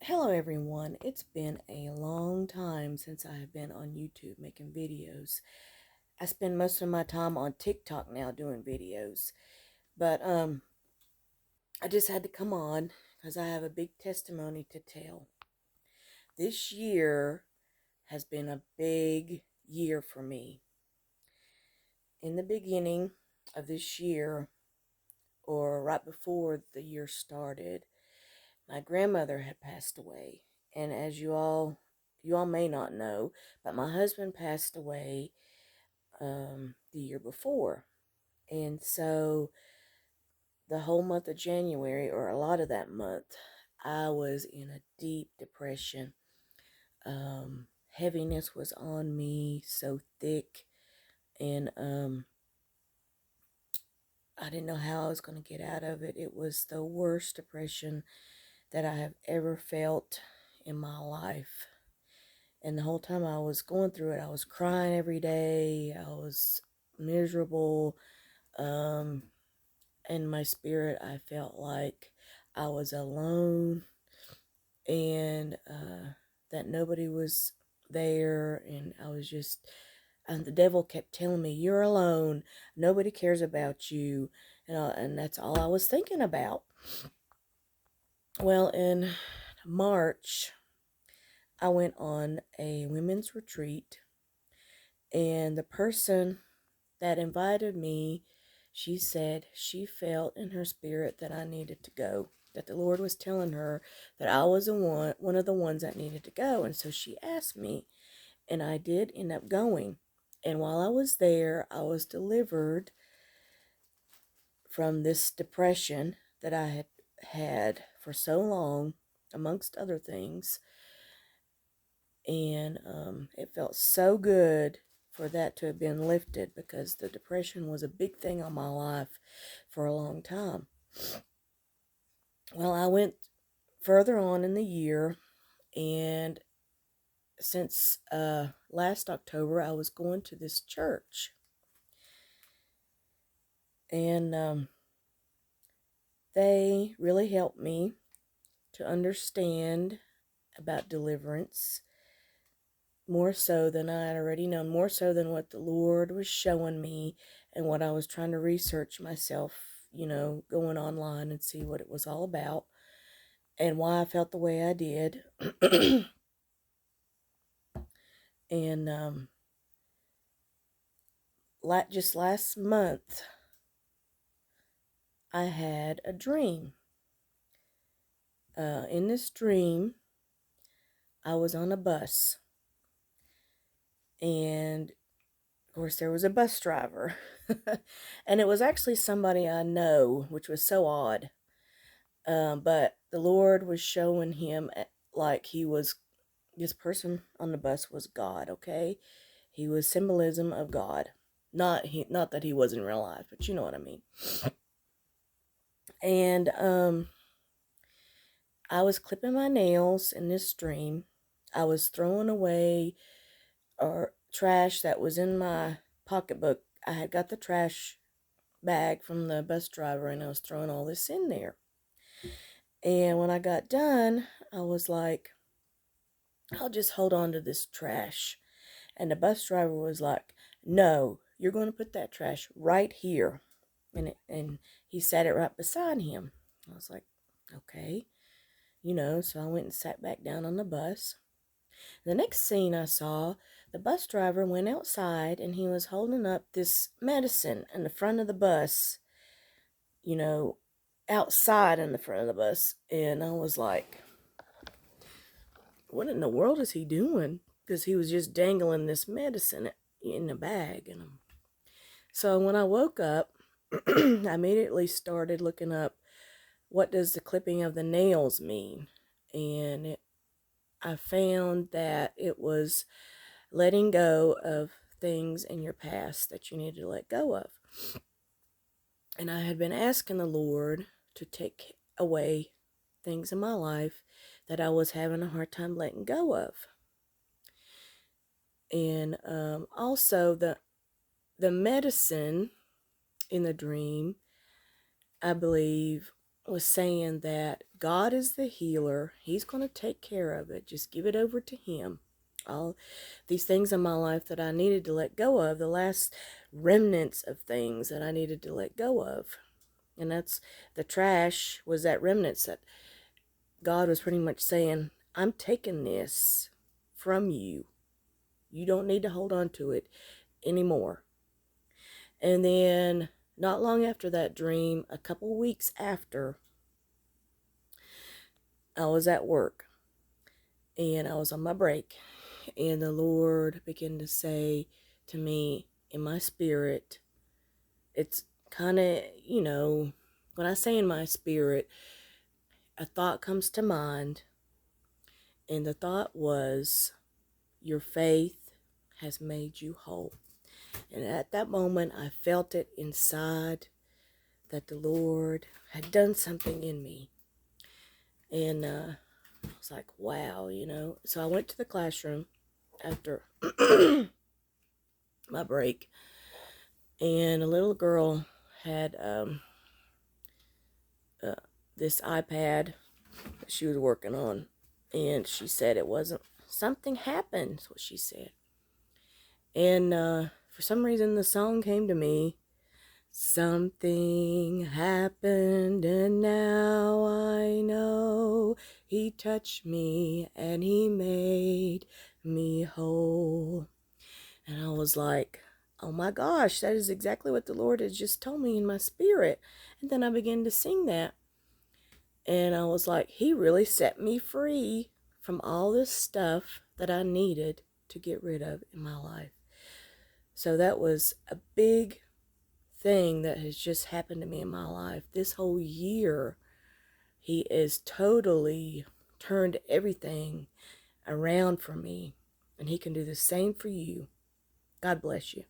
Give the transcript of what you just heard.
Hello everyone, it's been a long time since I have been on YouTube making videos. I spend most of my time on TikTok now doing videos, but I just had to come on because I have a big testimony to tell. This year has been a big year for me. In the beginning of this year, or right before the year started, my grandmother had passed away. And as you all may not know, but my husband passed away the year before. And so the whole month of January, or a lot of that month, I was in a deep depression. Heaviness was on me so thick, and I didn't know how I was going to get out of it. It was the worst depression that I have ever felt in my life. And the whole time I was going through it, I was crying every day. I was miserable. In my spirit, I felt like I was alone, and that nobody was there. And I was just, and the devil kept telling me, "You're alone. Nobody cares about you." And that's all I was thinking about. Well, in March, I went on a women's retreat, and the person that invited me, she said she felt in her spirit that I needed to go, that the Lord was telling her that I was one of the ones that needed to go. And so she asked me, and I did end up going. And while I was there, I was delivered from this depression that I had had for so long, amongst other things. And it felt so good for that to have been lifted, because the depression was a big thing on my life for a long time. Well, I went further on in the year, and since last October, I was going to this church, and they really helped me to understand about deliverance, more so than I had already known, more so than what the Lord was showing me and what I was trying to research myself, going online and see what it was all about and why I felt the way I did. And just last month, I had a dream. In this dream, I was on a bus, and of course, there was a bus driver, and it was actually somebody I know, which was so odd. But the Lord was showing him like this person on the bus was God, okay? He was symbolism of God. Not that he was in real life, but you know what I mean. And I was clipping my nails in this dream. I was throwing away or trash that was in my pocketbook. I had got the trash bag from the bus driver, and I was throwing all this in there. And when I got done, I was like, I'll just hold on to this trash. And the bus driver was like, "No, you're going to put that trash right here." And he sat it right beside him. I was like, okay. So I went and sat back down on the bus. The next scene I saw, the bus driver went outside, and he was holding up this medicine in the front of the bus, you know, outside in the front of the bus. And I was like, what in the world is he doing? Because he was just dangling this medicine in a bag. So when I woke up, I immediately started looking up, what does the clipping of the nails mean? And I found that it was letting go of things in your past that you needed to let go of. And I had been asking the Lord to take away things in my life that I was having a hard time letting go of. And also the medicine in the dream, I believe, was saying that God is the healer. He's going to take care of it. Just give it over to him. All these things in my life that I needed to let go of, the last remnants of things that I needed to let go of. And that's the trash, was that remnants that God was pretty much saying, I'm taking this from you. You don't need to hold on to it anymore. And then not long after that dream, a couple weeks after, I was at work and I was on my break, and the Lord began to say to me in my spirit, it's kind of, when I say in my spirit, a thought comes to mind, and the thought was, your faith has made you whole. And at that moment, I felt it inside that the Lord had done something in me. And I was like, wow, So I went to the classroom after my break, and a little girl had this iPad that she was working on, and she said it wasn't, something happened, is what she said. And for some reason the song came to me, something happened and now I know he touched me and he made me whole. And I was like, oh my gosh, that is exactly what the Lord has just told me in my spirit. And then I began to sing that. And I was like, he really set me free from all this stuff that I needed to get rid of in my life. So that was a big thing that has just happened to me in my life. This whole year, he has totally turned everything around for me. And he can do the same for you. God bless you.